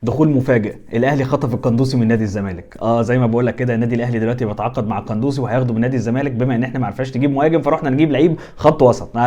دخول مفاجئ، الاهلي خطف القندوسي من نادي الزمالك. زي ما بقول لك كده، النادي الاهلي دلوقتي بيتعاقد مع القندوسي وهياخده من نادي الزمالك، بما ان احنا ما عرفناش نجيب مهاجم فرحنا نجيب لعيب خط وسط.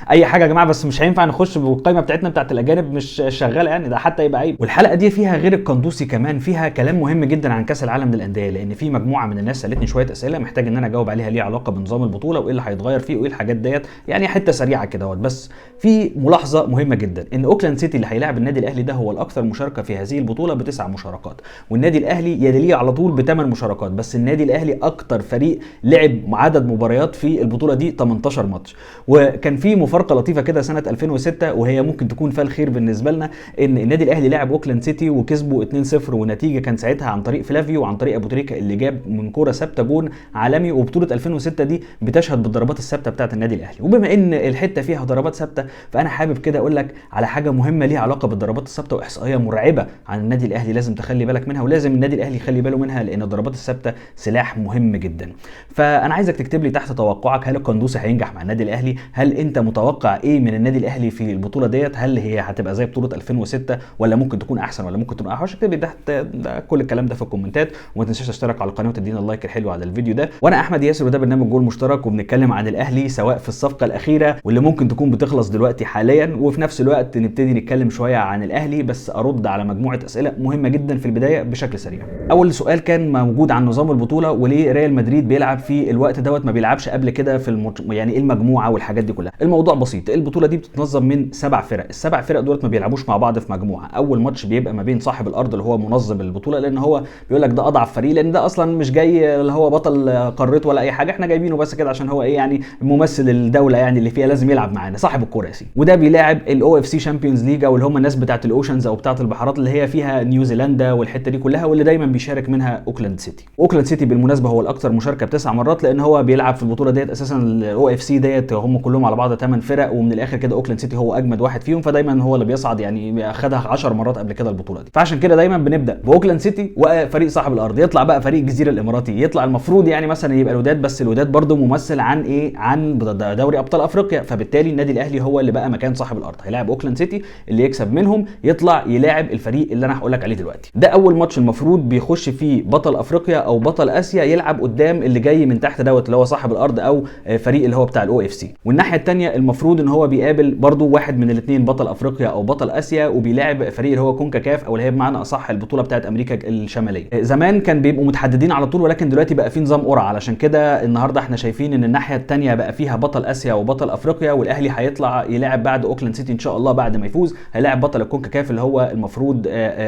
اي حاجه يا جماعه، بس مش هينفع نخش بالقائمه بتاعتنا بتاعت الاجانب مش شغاله يعني، ده حتى يبقى عيب. والحلقه دي فيها غير القندوسي كمان فيها كلام مهم جدا عن كاس العالم للانديه، لان في مجموعه من الناس سالتني شويه اسئله محتاج ان انا اجاوب عليها ليها علاقه بنظام البطوله وايه اللي هيتغير فيه وايه الحاجات ديت، يعني حته سريعه كده. بس في ملاحظه مهمه جدا، ان اوكلاند سيتي اللي هيلاعب النادي الاهلي ده هو الاكثر مشاركه في هذه البطوله ب9 مشاركات، والنادي الاهلي يليه على طول ب8 مشاركات. بس النادي الاهلي اكتر فريق لعب عدد مباريات في البطوله دي 18 ماتش. وكان في مفارقه لطيفه كده سنه 2006 وهي ممكن تكون فيها الخير بالنسبه لنا، ان النادي الاهلي لعب اوكلاند سيتي وكسبوا 2-0، والنتيجه كان ساعتها عن طريق فلافيو وعن طريق ابو تريكه اللي جاب من كوره ثابته جون عالمي. وبطوله 2006 دي بتشهد بالضربات الثابته بتاعه النادي الاهلي. وبما ان الحته فيها ضربات ثابته، فانا حابب كده اقول لك على حاجه مهمه ليها علاقه بالضربات الثابته، واحصائيه مرعبه عن النادي الاهلي لازم تخلي بالك منها، ولازم النادي الاهلي يخلي باله منها، لان الضربات الثابته سلاح مهم جدا. فانا عايزك تكتب لي تحت توقعك، هل القندوسي هينجح مع النادي الاهلي؟ هل انت متوقع ايه من النادي الاهلي في البطوله ديت؟ هل هي هتبقى زي بطوله 2006 ولا ممكن تكون احسن ولا ممكن تكون اوحش؟ اكتب لي تحت ده كل الكلام ده في الكومنتات، وما تنساش تشترك على القناه وتدينا اللايك الحلو على الفيديو ده. وانا احمد ياسر وده برنامج جول مشترك، وبنتكلم عن الاهلي سواء في الصفقه الاخيره واللي ممكن تكون بتخلص دلوقتي حاليا، وفي نفس الوقت نبتدي نتكلم شويه عن الاهلي، بس ارد على مجموعه اسئله مهمه جدا في البدايه بشكل سريع. اول سؤال كان موجود عن نظام البطوله، وليه ريال مدريد بيلعب في الوقت دوت ما بيلعبش قبل كده في يعني ايه المجموعه والحاجات دي كلها. الموضوع بسيط، البطوله دي بتتنظم من 7 فرق، السبع فرق دولت ما بيلعبوش مع بعض في مجموعه. اول ماتش بيبقى ما بين صاحب الارض اللي هو منظم البطوله، لان هو بيقول لك ده اضعف فريق، لان ده اصلا مش جاي اللي هو بطل قارته ولا اي حاجه، احنا جايبينه بس كده عشان هو ايه يعني ممثل الدوله يعني اللي فيها لازم يلعب معانا، صاحب الكوره يا سيدي. وده بيلاعب الاو اف سي شامبيونز ليج، او اللي هم الناس بتاعه الاوشنز او بتاعه البحارات اللي هي فيها نيوزيلندا والحته دي كلها، واللي دايما بيشارك منها اوكلاند سيتي. اوكلاند سيتي بالمناسبه هو الاكثر مشاركه ب9 مرات، لان هو بيلعب في البطوله ديت اساسا الاو اف سي ديت هم كلهم على بعض 8 فرق، ومن الاخر كده اوكلاند سيتي هو اجمد واحد فيهم، فدايما هو اللي بيصعد، يعني اخدها 10 مرات قبل كده البطوله دي. فعشان كده دايما بنبدا باوكلاند سيتي وفريق صاحب الارض، يطلع بقى فريق الجزيره الاماراتي، يطلع المفروض يعني مثلا يبقى الوداد، بس الوداد برده ممثل عن ايه، عن دوري ابطال افريقيا، فبالتالي النادي الاهلي هو اللي بقى مكان صاحب الارض، هيلاعب اوكلاند سيتي، اللي يكسب منهم يطلع يلاعب الفريق اللي انا هقول لك عليه دلوقتي. ده اول ماتش المفروض بيخش فيه بطل افريقيا او بطل اسيا يلعب قدام اللي جاي من تحت دوت اللي هو صاحب الارض او فريق اللي هو بتاع الاو اف سي. والناحيه الثانيه المفروض ان هو بيقابل برده واحد من الاثنين، بطل افريقيا او بطل اسيا، وبيلاعب فريق اللي هو كونكا كاف، او اللي هي بمعنى اصح البطوله بتاعت امريكا الشماليه. زمان كان بيبقوا متحددين على طول، ولكن دلوقتي بقى في نظام قرعه، علشان كده النهارده احنا شايفين ان الناحيه الثانيه بقى فيها بطل اسيا وبطل افريقيا، والاهلي هيطلع يلاعب بعد اوكلاند سيتي ان شاء الله بعد ما يفوز هيلاعب بطل الكونكا كاف اللي هو المفروض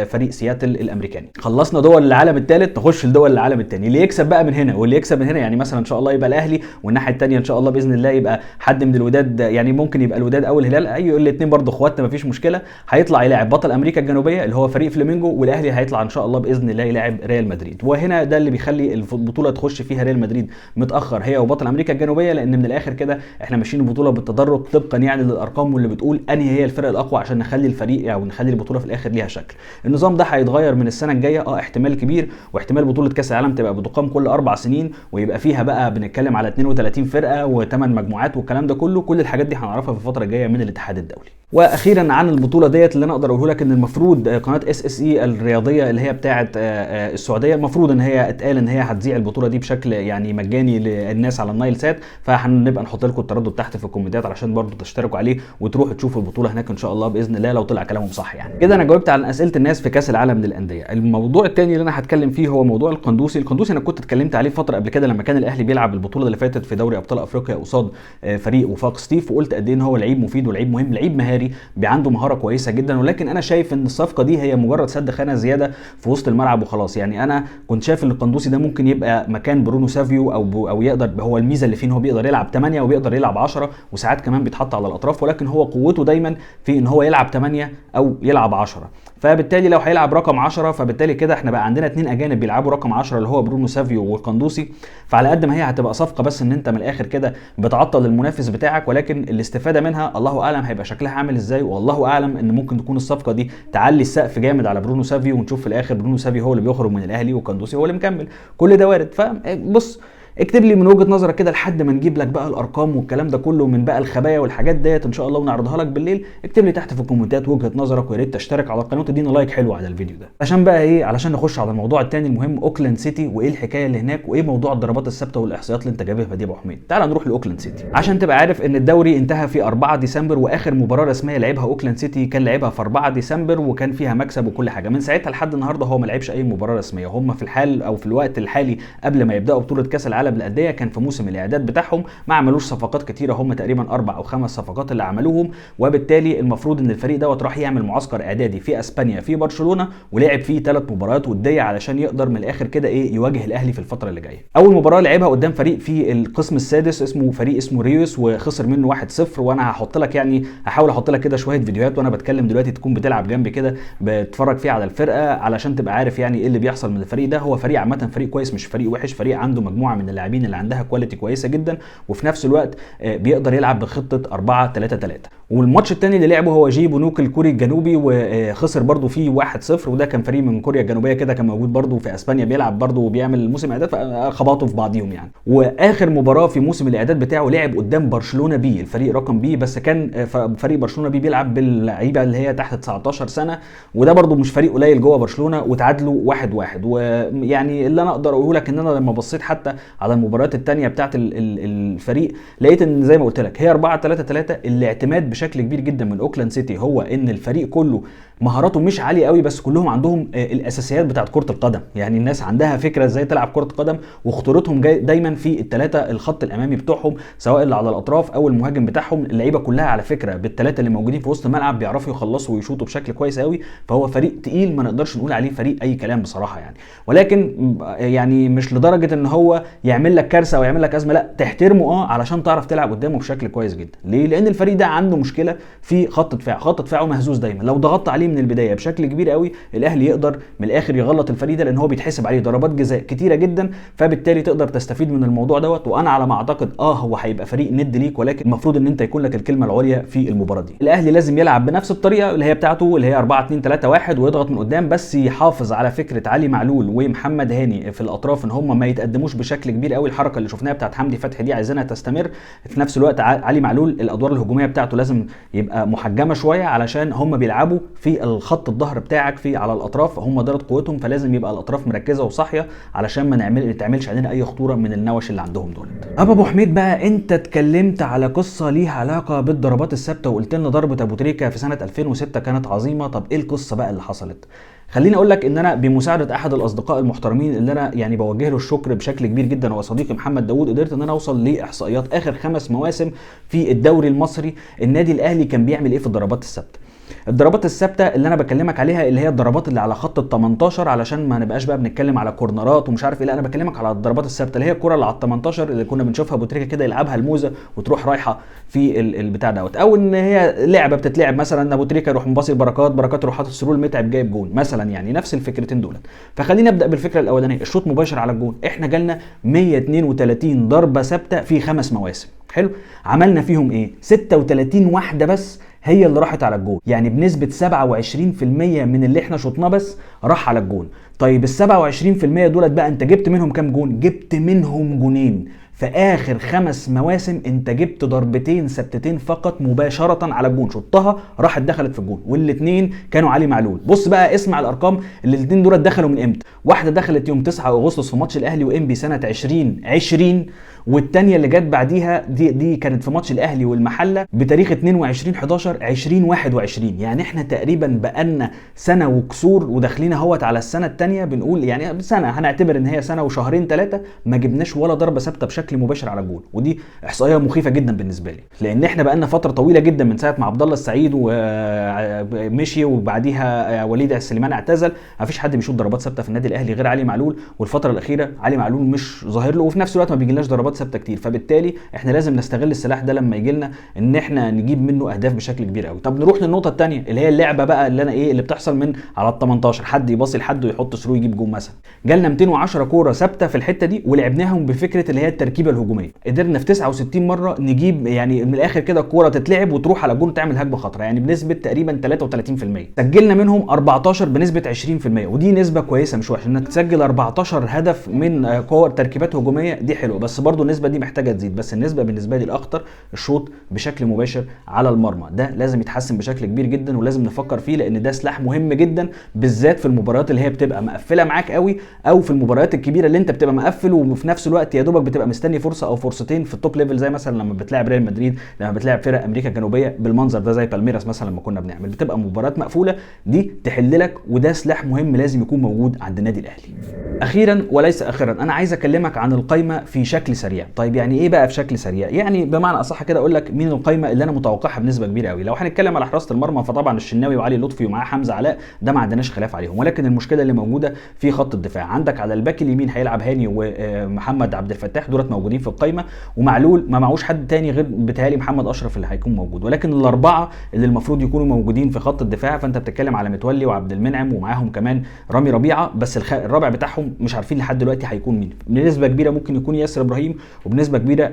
فريق سياتل الامريكاني. خلصنا دول العالم الثالث، نخش لدول العالم الثاني. اللي يكسب بقى من هنا واللي يكسب من هنا، يعني مثلا ان شاء الله يبقى الاهلي، والناحيه الثانيه ان شاء الله باذن الله يبقى حد من الوداد، يعني ممكن يبقى الوداد او الهلال، اي الاثنين برضه اخواتنا مفيش مشكله، هيطلع يلاعب بطل امريكا الجنوبيه اللي هو فريق فلامينجو، والاهلي هيطلع ان شاء الله باذن الله يلاعب ريال مدريد. وهنا ده اللي بيخلي البطوله تخش فيها ريال مدريد متاخر هي وبطل امريكا الجنوبيه، لان من الاخر كده احنا ماشيين البطوله بالتدرج طبقا يعني للارقام واللي بتقول انهي هي الفرق الاقوى، عشان نخلي الفريق او نخلي البطوله في الاخر ليها شكل. النظام ده هيتغير من السنه الجايه، احتمال كبير، واحتمال بطوله كاس العالم تبقى بتقام كل 4 سنين، ويبقى فيها بقى بنتكلم على 32 فرقه و8 مجموعات والكلام ده كله. كل الحاجات دي هنعرفها في الفتره الجايه من الاتحاد الدولي. واخيرا عن البطوله ديت اللي انا اقدر اقوله لك، ان المفروض قناه اس اس اي الرياضيه اللي هي بتاعه السعوديه، المفروض ان هي اتقال ان هي هتذيع البطوله دي بشكل يعني مجاني للناس على النايل سات، فهنبقى نحط لكم التردد تحت في الكومنتات علشان برضو تشتركوا عليه وتروحوا تشوفوا البطوله هناك ان شاء الله باذن الله، لو طلع كلامهم صح يعني. كده انا جاوبت على اسئله الناس في كاس العالم للانديه. الموضوع الثاني اللي انا هتكلم فيه هو موضوع القندوسي. القندوسي انا كنت اتكلمت عليه فتره قبل كده لما كان الاهلي بيلعب البطوله اللي فاتت في دوري ابطال افريقيا قصاد فريق وفاق سطيف، وقلت قد ايه ان هو لعيب مفيد ولعيب مهم، لعيب مهاري عنده مهاره كويسه جدا. ولكن انا شايف ان الصفقه دي هي مجرد سد خانه زياده في وسط الملعب وخلاص. يعني انا كنت شايف ان القندوسي ده ممكن يبقى مكان برونو سافيو، او يقدر، هو الميزه اللي فيه ان هو بيقدر يلعب 8 وبيقدر يلعب 10 وساعات كمان بيتحط على الاطراف، ولكن هو قوته دايما في ان هو يلعب 8 او يلعب 10. فبالتالي لو هيلعب رقم 10 فبالتالي كده احنا بقى عندنا 2 اجانب بيلعبوا رقم 10 اللي هو برونو سافيو والقندوسي. فعلى قد ما هي هتبقى صفقه بس ان انت من الاخر كده بتعطل المنافس بتاعك، ولكن الاستفاده منها الله اعلم هيبقى شكلها عامل ازاي، والله اعلم ان ممكن تكون الصفقه دي تعلي السقف جامد على برونو سافيو، ونشوف في الاخر برونو سافيو هو اللي بيخرج من الاهلي والقندوسي هو اللي مكمل. كل ده وارد. فبص اكتب لي من وجهه نظرك كده لحد ما نجيب لك بقى الارقام والكلام ده كله من بقى الخبايا والحاجات ديت ان شاء الله ونعرضها لك بالليل. اكتب لي تحت في الكومنتات وجهه نظرك، ويا ريت تشترك على القناه وتدينا لايك حلو على الفيديو ده. عشان بقى ايه، علشان نخش على الموضوع الثاني المهم، اوكلاند سيتي وايه الحكايه اللي هناك، وايه موضوع الضربات الثابته والاحصائيات اللي انت جايبها دي يا ابو حميد. تعال نروح لاوكلاند سيتي عشان تبقى عارف ان الدوري انتهى في 4 ديسمبر، واخر مباراه رسميه لعبها اوكلاند سيتي كان لعبها في 4 ديسمبر وكان فيها مكسب وكل حاجه. من ساعتها لحد النهارده هو ما لعبش اي مباراه رسميه. هم في الحال او في الوقت الحالي قبل ما يبداوا بطوله كاس العالم للانديه كان في موسم الاعداد بتاعهم، ما عملوش صفقات كتيره، هم تقريبا 4 أو 5 صفقات اللي عملوهم. وبالتالي المفروض ان الفريق دوت راح يعمل معسكر اعدادي في اسبانيا في برشلونه، ولعب فيه 3 مباريات وديه علشان يقدر من الاخر كده ايه يواجه الاهلي في الفتره اللي جايه. اول مباراه لعبها قدام فريق في القسم السادس اسمه ريوس، وخسر منه 1-0. وانا هحط لك يعني هحاول احط لك كده شويه فيديوهات وانا بتكلم دلوقتي تكون بتلعب جنبي كده بتتفرج فيها على الفرقه علشان تبقى عارف يعني ايه اللي بيحصل من الفريق ده. هو فريق عامه فريق كويس مش فريق وحش، فريق عنده مجموعه من اللاعبين اللي عندها كواليتي كويسه جدا، وفي نفس الوقت بيقدر يلعب بخطه 4-3-3. والماتش الثاني اللي لعبه هو جي بونوك الكوري الجنوبي، وخسر برده فيه 1-0. وده كان فريق من كوريا الجنوبيه كده كان موجود برده في اسبانيا بيلعب برده وبيعمل موسم اعداد، فخبطوا في بعضيهم يعني. واخر مباراه في موسم الاعداد بتاعه لعب قدام برشلونه بي، الفريق رقم بي، بس كان فريق برشلونه بي بيلعب باللعيبه اللي هي تحت 19 سنه، وده برده مش فريق قليل جوه برشلونه، وتعادلوا 1-1. ويعني اللي انا اقدر اقوله لك ان انا لما بصيت حتى على المباريات الثانيه بتاعه الفريق لقيت ان زي ما قلت لك هي 4-3-3. الاعتماد بشكل كبير جدا من اوكلاند سيتي هو ان الفريق كله مهاراته مش عاليه قوي، بس كلهم عندهم الاساسيات بتاعه كره القدم. يعني الناس عندها فكره ازاي تلعب كره قدم، وخطورتهم دايما في الثلاثه الخط الامامي بتوعهم، سواء اللي على الاطراف او المهاجم بتاعهم. اللعيبه كلها على فكره بالثلاثه اللي موجودين في وسط الملعب بيعرفوا يخلصوا ويشوطوا بشكل كويس قوي. فهو فريق تقيل، ما نقدرش نقول عليه فريق اي كلام بصراحه يعني، ولكن يعني مش لدرجه ان هو يعمل لك كارثه او يعمل لك ازمه، لا تحترمه علشان تعرف تلعب قدامه بشكل كويس جدا. ليه؟ لان الفريق ده عنده مشكله في خط دفاع، خط دفاعه مهزوز دايما. لو ضغطت عليه من البدايه بشكل كبير قوي الاهلي يقدر من الاخر يغلط الفريق ده، لان هو بيتحسب عليه ضربات جزاء كتيره جدا، فبالتالي تقدر تستفيد من الموضوع دوت. وانا على ما اعتقد هو هيبقى فريق ند ليك، ولكن المفروض ان انت يكون لك الكلمه العليا في المباراه دي. الاهلي لازم يلعب بنفس الطريقه اللي هي بتاعته اللي هي 4-2-3-1 ويضغط من قدام، بس يحافظ على فكره علي معلول ومحمد هاني في الاطراف ان هم ما يتقدموش بشكل كبير قوي. الحركه اللي شفناها بتاعت حمدي فتحي دي عايزينها تستمر. في نفس الوقت علي معلول الادوار الهجوميه بتاعته لازم يبقى محجمه شويه، علشان هم بيلعبوا في الخط الظهر بتاعك في على الاطراف، هم دارت قوتهم، فلازم يبقى الاطراف مركزه وصاحيه علشان ما نتعملش علينا اي خطوره من النوش اللي عندهم دول. ابو حميد بقى انت اتكلمت على قصه ليها علاقه بالضربات الثابته، وقلت لنا ضربه ابو تريكه في سنه 2006 كانت عظيمه. طب ايه القصه بقى اللي حصلت؟ خليني اقول لك ان انا بمساعده احد الاصدقاء المحترمين اللي انا يعني بوجه له الشكر بشكل كبير جدا، هو صديقي محمد داوود، قدرت ان انا اوصل لاحصائيات اخر 5 مواسم في الدوري المصري النادي الاهلي كان بيعمل ايه في الضربات الثابته. الضربات الثابته اللي انا بكلمك عليها اللي هي الضربات اللي على خط ال18، علشان ما نبقاش بقى بنتكلم على كورنرات ومش عارف ايه، لا انا بكلمك على الضربات الثابته اللي هي الكره اللي على ال18 اللي كنا بنشوفها ابو تريكه كده يلعبها الموزه وتروح رايحه في البتاع دوت، او ان هي لعبه بتتلعب مثلا ابو تريكه يروح مباصي بركات يروح حاطط سرول متعب جايب جون مثلا، يعني نفس الفكرتين دول. فخلينا نبدا بالفكره الاولانيه، الشوط مباشر على الجون. احنا جالنا 132 ضربه ثابته في 5 مواسم. حلو، عملنا فيهم ايه؟ 36 واحده بس هي اللي راحت على الجون، يعني بنسبة 27% من اللي احنا شطناه بس راح على الجون. طيب ال 27% دولت بقى انت جبت منهم كام جون؟ جبت منهم جونين. في اخر 5 مواسم انت جبت ضربتين ثابتتين فقط مباشره على الجون، شطها راحت دخلت في الجون، والاثنين كانوا علي معلول. بص بقى اسمع الارقام، الاثنين دول دخلوا من امتى؟ واحده دخلت يوم 9 اغسطس في ماتش الاهلي وانبي سنه 2020، والثانيه اللي جت بعديها دي كانت في ماتش الاهلي والمحله بتاريخ 22/11/2021. يعني احنا تقريبا بقالنا سنه وكسور وداخلين اهوت على السنه الثانيه، بنقول يعني سنه، هنعتبر ان هي سنه وشهرين 3 ما جبناش ولا ضربه ثابته بشكل مباشر على الجول. ودي احصائيه مخيفه جدا بالنسبه لي، لان احنا بقالنا فتره طويله جدا من ساعه ما عبد الله السعيد ومشي وبعديها وليد سليمان اعتزل، ما فيش حد بيشوط ضربات ثابته في النادي الاهلي غير علي معلول. والفتره الاخيره علي معلول مش ظاهر له، وفي نفس الوقت ما بيجيلناش ضربات ثابته كتير، فبالتالي احنا لازم نستغل السلاح ده لما يجي لنا ان احنا نجيب منه اهداف بشكل كبير قوي. طب نروح للنقطه الثانيه اللي هي اللعبه بقى اللي انا اللي بتحصل من على ال18، حد يباصي لحد ويحط ثرو يجيب جون مثلا. جالنا 210 كوره ثابته في الحته دي ولعبناهم بفكره اللي هي التركيبه الهجوميه، قدرنا في 69 مره نجيب يعني من الاخر كده الكوره تتلعب وتروح على جون وتعمل هجمه خطره، يعني بنسبه تقريبا 33%. سجلنا منهم 14 بنسبه 20%، ودي نسبه كويسه مش وحشه انك تسجل 14 هدف من كور تركيبات هجوميه، دي حلوه، بس برضو النسبه دي محتاجه تزيد. بس النسبه بالنسبه لي الاخطر الشوط بشكل مباشر على المرمى، ده لازم يتحسن بشكل كبير جدا ولازم نفكر فيه، لان ده سلاح مهم جدا بالذات في المباريات اللي هي بتبقى مقفله معاك قوي، او في المباريات الكبيره اللي انت بتبقى مقفل وفي نفس الوقت يا دوبك بتبقى مستني فرصه او فرصتين في التوب ليفل، زي مثلا لما بتلاعب ريال مدريد، لما بتلاعب فرق امريكا الجنوبيه بالمنظر ده زي بالميراس مثلا لما كنا بنعمل، بتبقى مباريات مقفوله دي تحل لك، وده سلاح مهم لازم يكون موجود عند النادي الاهلي. اخيرا وليس اخرا انا عايز اكلمك عن القايمه في شكل سريع. طيب يعني ايه بقى في شكل سريع؟ يعني بمعنى اصح كده اقول لك مين القايمه اللي انا متوقعها بنسبه كبيره قوي. لو هنتكلم على حراسه المرمى فطبعا الشناوي وعلي لطفي ومعاه حمزه علاء، ده ما عندناش خلاف عليهم، ولكن المشكله اللي موجوده في خط الدفاع. عندك على الباك اليمين هيلعب هاني ومحمد عبد الفتاح، دولت موجودين في القايمه، ومعلول ما معوش حد تاني غير بتهيألي محمد اشرف اللي هيكون موجود، ولكن الاربعه اللي المفروض يكونوا موجودين في خط الدفاع فانت بتتكلم على متولي وعبد المنعم ومعاهم كمان رامي ربيعه، بس الرابع بتاعهم مش عارفين لحد دلوقتي هيكون مين. بنسبه كبيره ممكن يكون ياسر ابراهيم، وبنسبه كبيره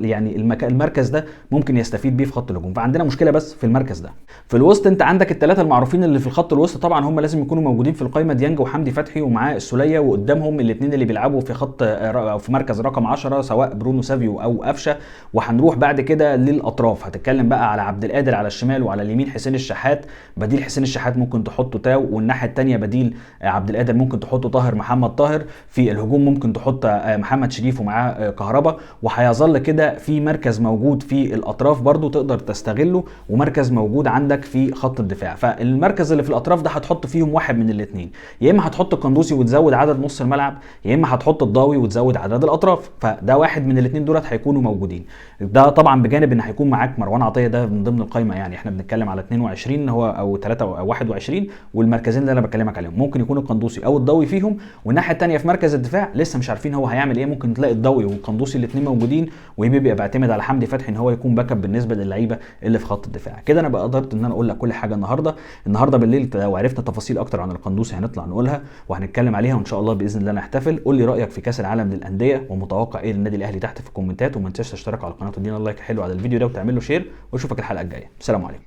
يعني المركز ده ممكن يستفيد بيه في خط الهجوم، فعندنا مشكله بس في المركز ده. في الوسط انت عندك الثلاثه المعروفين اللي في الخط الوسط طبعا هم لازم يكونوا موجودين في القائمه، ديانج وحمدي فتحي ومعاه السوليه، وقدامهم الاثنين اللي بيلعبوا في خط او في مركز رقم 10 سواء برونو سافيو او قفشه. وهنروح بعد كده للاطراف، هتتكلم بقى على عبد القادر على الشمال، وعلى اليمين حسين الشحات، بديل حسين الشحات ممكن تحطه تاو، والناحيه الثانيه بديل عبد القادر ممكن تحطه طاهر محمد طاهر، في الهجوم ممكن تحط محمد شريف ومعاه كهربا، وهيظل كده في مركز موجود في الاطراف برضو تقدر تستغله، ومركز موجود عندك في خط الدفاع. فالمركز اللي في الاطراف ده هتحط فيهم واحد من الاثنين، يا اما هتحط القندوسي وتزود عدد نص الملعب، يا اما هتحط الضاوي وتزود عدد الاطراف، فده واحد من الاثنين دولت هيكونوا موجودين. ده طبعا بجانب ان هيكون معاك مروان عطيه، ده من ضمن القائمه، يعني احنا بنتكلم على 22 هو او 3 او 21، والمركزين اللي انا بكلمك عليهم ممكن يكون القندوسي او الضاوي فيهم. والناحيه الثانيه في مركز الدفاع لسه مش عارفين هو هيعمل ايه، ممكن تلاقي الضاوي والقندوسي الاثنين موجودين، ويبقى بيعتمد على حمدي فتحي ان هو يكون باك اب بالنسبه للعيبه اللي في خط الدفاع. كده انا بقى قدرت ان انا اقول لك كل حاجه النهارده بالليل، لو عرفنا تفاصيل اكتر عن القندوسي هنطلع نقولها وهنتكلم عليها، وان شاء الله باذن الله نحتفل. قول لي رايك في كاس العالم للانديه ومتوقع ايه للنادي الاهلي تحت في الكومنتات، وما تنساش تشترك على القناه وتدينا لايك حلو على الفيديو ده وتعمل له شير، واشوفك الحلقه الجايه. سلام عليكم.